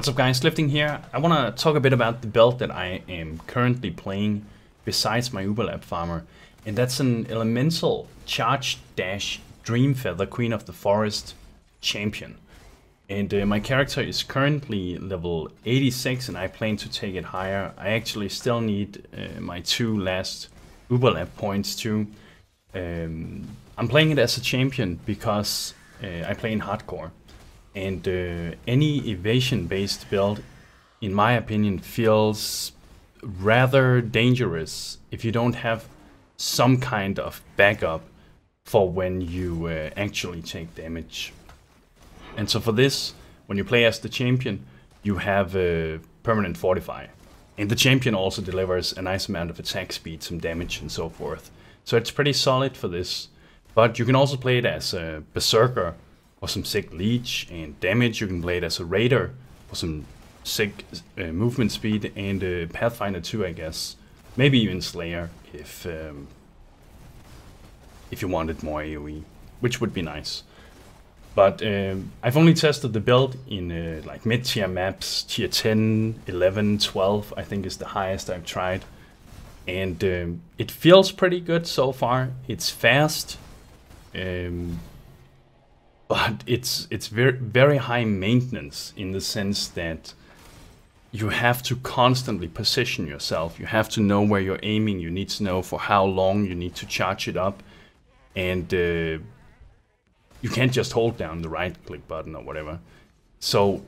What's up guys, Lifting here. I want to talk a bit about the build that I am currently playing besides my Uberlab farmer, and that's an elemental charge dash Dreamfeather Queen of the Forest champion. And my character is currently level 86 and I plan to take it higher. I actually still need my 2 last Uberlab points too. I'm playing it as a champion because I play in hardcore. And any evasion-based build, in my opinion, feels rather dangerous if you don't have some kind of backup for when you actually take damage. And so for this, when you play as the champion, you have a permanent fortify. And the champion also delivers a nice amount of attack speed, some damage and so forth. So it's pretty solid for this. But you can also play it as a berserker, or some sick leech and damage. You can play it as a raider for some sick movement speed, and pathfinder too, I guess. Maybe even slayer if you wanted more AoE, which would be nice. But I've only tested the build in like mid-tier maps, tier 10, 11, 12 I think is the highest I've tried. And it feels pretty good so far. It's fast. But it's very high maintenance in the sense that you have to constantly position yourself. You have to know where you're aiming. You need to know for how long you need to charge it up. And you can't just hold down the right click button or whatever. So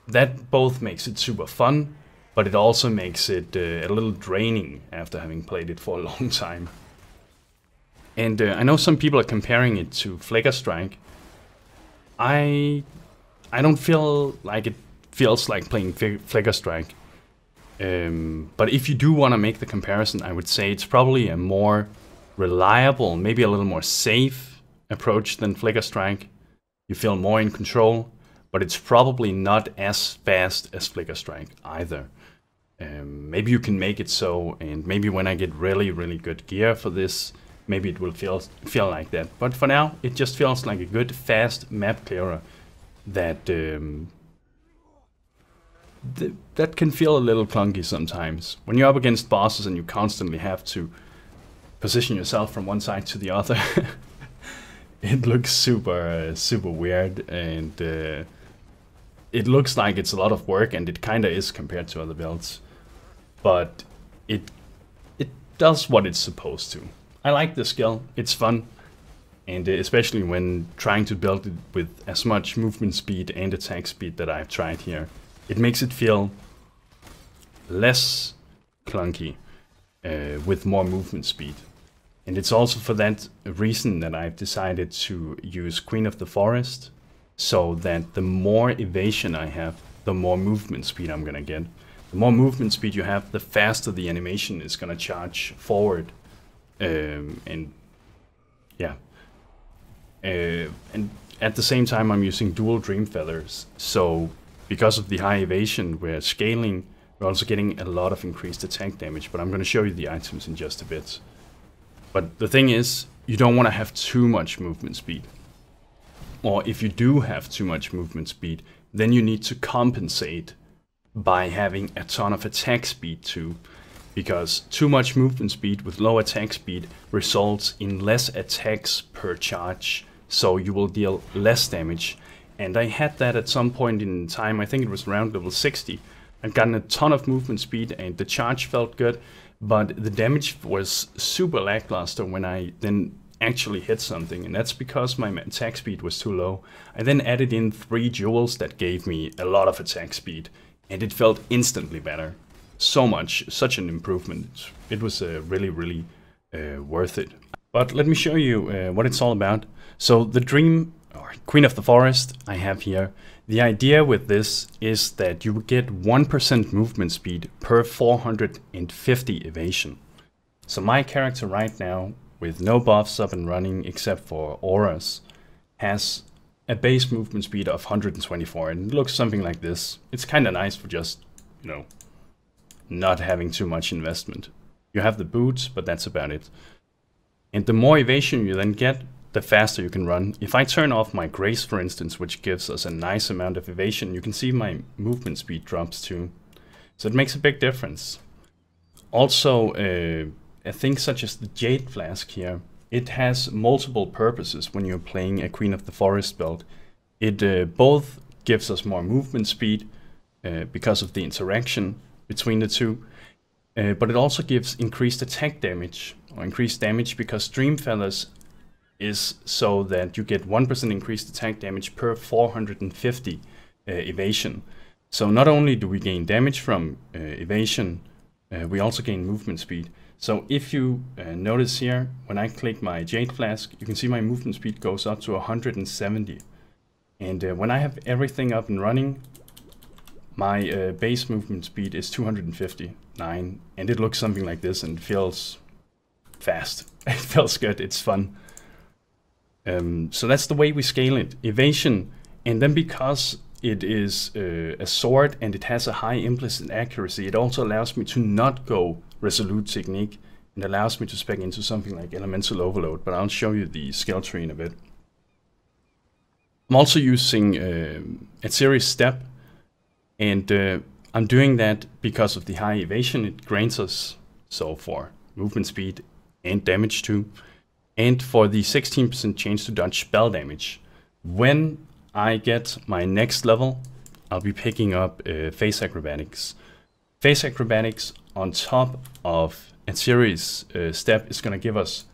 that both makes it super fun, but it also makes it a little draining after having played it for a long time. And I know some people are comparing it to Flicker Strike. I don't feel like it feels like playing Flicker Strike. But if you do want to make the comparison, I would say it's probably a more reliable, maybe a little more safe approach than Flicker Strike. You feel more in control, but it's probably not as fast as Flicker Strike either. Maybe you can make it so, and maybe when I get really good gear for this, maybe it will feel like that. But for now, it just feels like a good, fast map clearer that that can feel a little clunky sometimes. When you're up against bosses and you constantly have to position yourself from one side to the other, it looks super weird, and it looks like it's a lot of work, and it kinda is compared to other builds. But it does what it's supposed to. I like the skill, it's fun, and especially when trying to build it with as much movement speed and attack speed that I've tried here. It makes it feel less clunky with more movement speed. And it's also for that reason that I've decided to use Queen of the Forest, so that the more evasion I have, the more movement speed I'm gonna get. The more movement speed you have, the faster the animation is gonna charge forward. And yeah, and at the same time I'm using dual Dreamfeathers, so because of the high evasion we're scaling, we're also getting a lot of increased attack damage. But I'm going to show you the items in just a bit. But the thing is, you don't want to have too much movement speed, or if you do have too much movement speed, then you need to compensate by having a ton of attack speed too. Because too much movement speed with low attack speed results in less attacks per charge, so you will deal less damage. And I had that at some point in time, I think it was around level 60. I'd gotten a ton of movement speed and the charge felt good, but the damage was super lackluster when I then actually hit something, and that's because my attack speed was too low. I then added in 3 jewels that gave me a lot of attack speed, and it felt instantly better. Such an improvement. It was really worth it. But let me show you what it's all about. So the Queen of the Forest I have here, the idea with this is that you get 1% movement speed per 450 evasion. So my character right now, with no buffs up and running except for auras, has a base movement speed of 124, and it looks something like this. It's kind of nice for just, you know, not having too much investment. You have the boots, but that's about it. And the more evasion you then get, the faster you can run. If I turn off my grace, for instance, which gives us a nice amount of evasion, you can see my movement speed drops too. So it makes a big difference. Also, a thing such as the Jade Flask here, it has multiple purposes when you're playing a Queen of the Forest build. It both gives us more movement speed because of the interaction between the two, but it also gives increased attack damage, or increased damage because Dreamfeathers is so that you get 1% increased attack damage per 450 evasion. So not only do we gain damage from evasion, we also gain movement speed. So if you notice here, when I click my Jade Flask, you can see my movement speed goes up to 170. And when I have everything up and running, my base movement speed is 259, and it looks something like this and feels fast. It feels good, it's fun. So that's the way we scale it. Evasion, and then because it is a sword and it has a high implicit accuracy, it also allows me to not go Resolute Technique, and allows me to spec into something like Elemental Overload, but I'll show you the skill tree in a bit. I'm also using a series step, and I'm doing that because of the high evasion it grants us, so for movement speed and damage too, and for the 16% chance to dodge spell damage. When I get my next level, I'll be picking up Phase Acrobatics. Phase Acrobatics on top of a series step is going to give us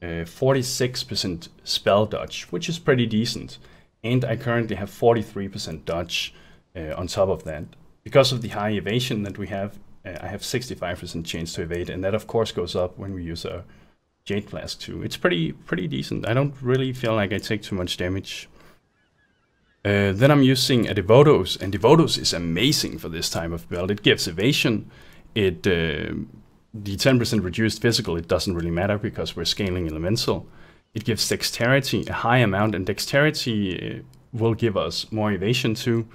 46% spell dodge, which is pretty decent. And I currently have 43% dodge on top of that. Because of the high evasion that we have, I have 65% chance to evade, and that of course goes up when we use a Jade Flask too. It's pretty decent. I don't really feel like I take too much damage. Then I'm using a Devotos, and Devotos is amazing for this type of build. It gives evasion. The 10% reduced physical, it doesn't really matter because we're scaling elemental. It gives dexterity, a high amount, and dexterity will give us more evasion too.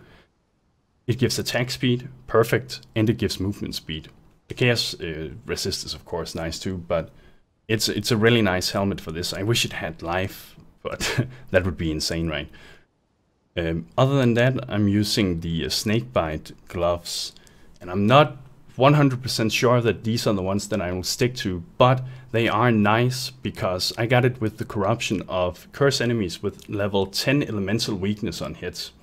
It gives attack speed, perfect, and it gives movement speed. The chaos resist is of course nice too, but it's a really nice helmet for this. I wish it had life, but that would be insane, right? Other than that, I'm using the Snakebite Gloves, and I'm not 100% sure that these are the ones that I will stick to, but they are nice because I got it with the corruption of curse enemies with level 10 elemental weakness on hits.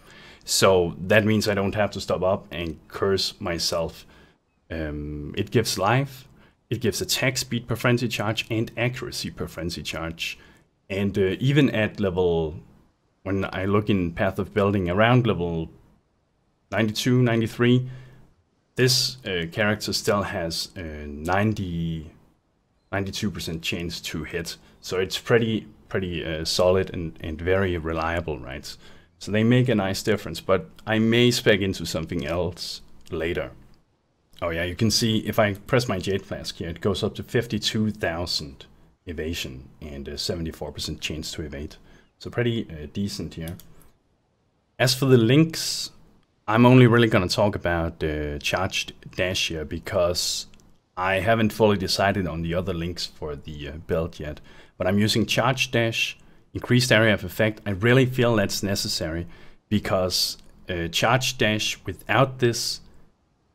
So that means I don't have to stop up and curse myself. It gives life, it gives attack speed per frenzy charge and accuracy per frenzy charge. And even at level, when I look in Path of Building around level 92, 93, this character still has 92% chance to hit. So it's pretty solid and very reliable, right? So they make a nice difference, but I may spec into something else later. Oh yeah, you can see if I press my Jade Flask here, it goes up to 52,000 evasion and 74% chance to evade. So pretty decent here. As for the links, I'm only really going to talk about Charged Dash here because I haven't fully decided on the other links for the build yet. But I'm using Charged Dash, Increased Area of Effect. I really feel that's necessary because Charged Dash without this,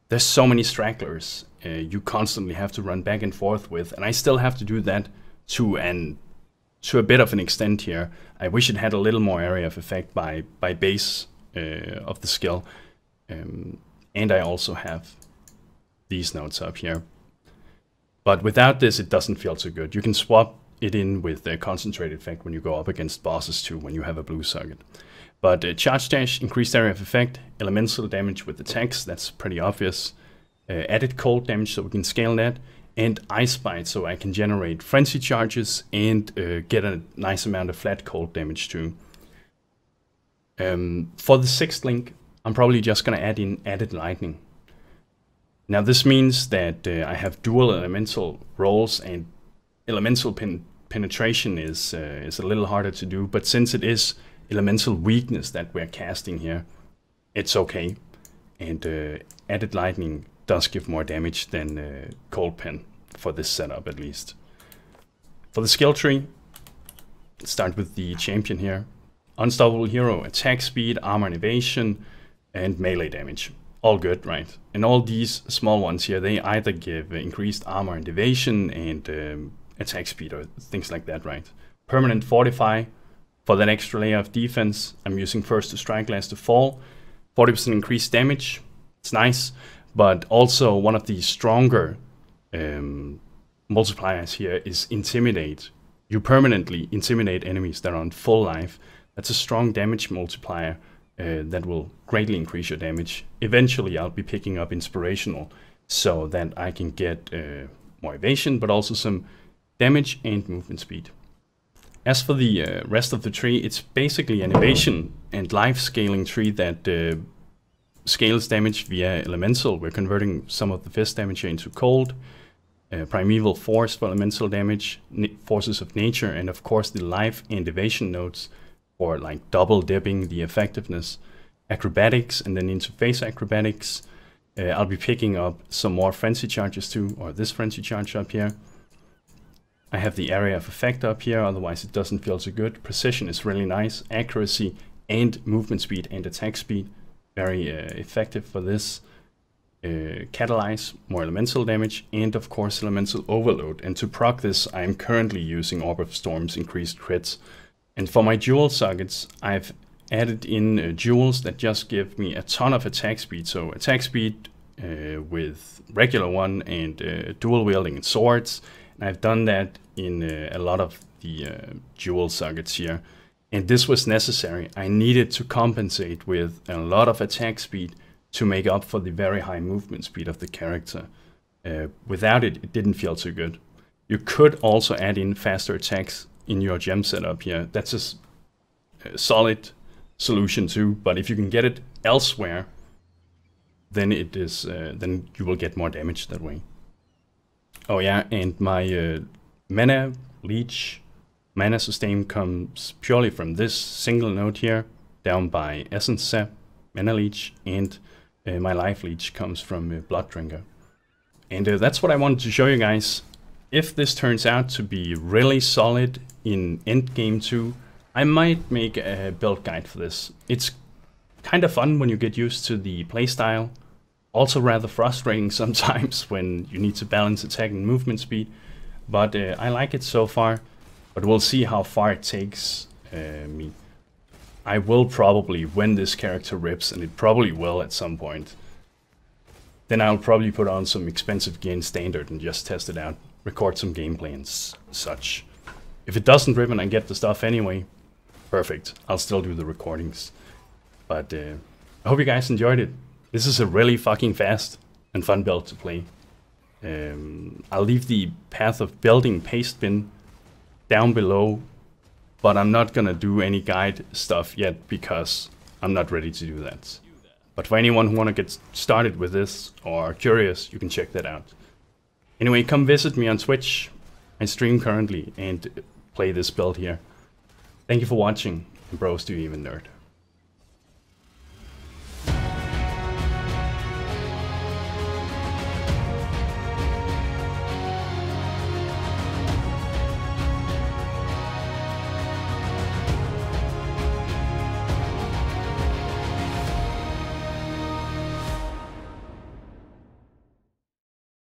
there's so many stragglers you constantly have to run back and forth with. And I still have to do that to a bit of an extent here. I wish it had a little more area of effect by base of the skill. And I also have these notes up here. But without this, it doesn't feel too good. You can swap it in with the concentrated effect when you go up against bosses too, when you have a blue circuit. But Charge Dash, Increased Area of Effect, Elemental Damage with attacks, that's pretty obvious. Added cold damage, so we can scale that. And Ice Bite, so I can generate frenzy charges and get a nice amount of flat cold damage too. For the sixth link, I'm probably just going to add in Added Lightning. Now this means that I have dual elemental rolls, and elemental penetration is a little harder to do, but since it is elemental weakness that we're casting here, it's okay. And Added Lightning does give more damage than Cold Pen for this setup at least. For the skill tree, Start with the champion here. Unstoppable hero, attack speed, armor and evasion, and melee damage. All good, right? And all these small ones here, they either give increased armor and evasion and attack speed or things like that, right? Permanent fortify for that extra layer of defense. I'm using first to strike, last to fall. 40% increased damage. It's nice, but also one of the stronger multipliers here is intimidate. You permanently intimidate enemies that are on full life. That's a strong damage multiplier that will greatly increase your damage. Eventually I'll be picking up inspirational so that I can get more evasion, but also some damage and movement speed. As for the rest of the tree, it's basically an evasion and life scaling tree that scales damage via elemental. We're converting some of the fist damage here into cold. Primeval force for elemental damage, forces of nature, and of course the life and evasion nodes for like double dipping the effectiveness. Acrobatics and then interface acrobatics. I'll be picking up some more frenzy charges too, or this frenzy charge up here. I have the area of effect up here, otherwise it doesn't feel so good. Precision is really nice. Accuracy and movement speed and attack speed, very effective for this. Catalyze, more elemental damage, and of course elemental overload. And to proc this, I am currently using Orb of Storm's increased crits. And for my jewel sockets, I've added in jewels that just give me a ton of attack speed. So attack speed with regular one and dual wielding and swords. And I've done that in a lot of the jewel sockets here. And this was necessary. I needed to compensate with a lot of attack speed to make up for the very high movement speed of the character. Without it, it didn't feel too good. You could also add in faster attacks in your gem setup here. That's a solid solution too, but if you can get it elsewhere, then it is then you will get more damage that way. Oh yeah, and my mana leech, mana sustain comes purely from this single node here, down by essence sap, mana leech, and my life leech comes from Blood Drinker. And that's what I wanted to show you guys. If this turns out to be really solid in endgame 2, I might make a build guide for this. It's kind of fun when you get used to the playstyle. Also rather frustrating sometimes when you need to balance attack and movement speed. But I like it so far. But we'll see how far it takes me. I will probably, when this character rips, and it probably will at some point, then I'll probably put on some expensive gear in standard and just test it out. Record some gameplay and such. If it doesn't rip and I get the stuff anyway, perfect. I'll still do the recordings. But I hope you guys enjoyed it. This is a really fucking fast and fun build to play. I'll leave the path of building pastebin down below, but I'm not gonna do any guide stuff yet because I'm not ready to do that. But for anyone who wanna get started with this or curious, you can check that out. Anyway, come visit me on Twitch. I stream currently and play this build here. Thank you for watching, and bros do you even nerd.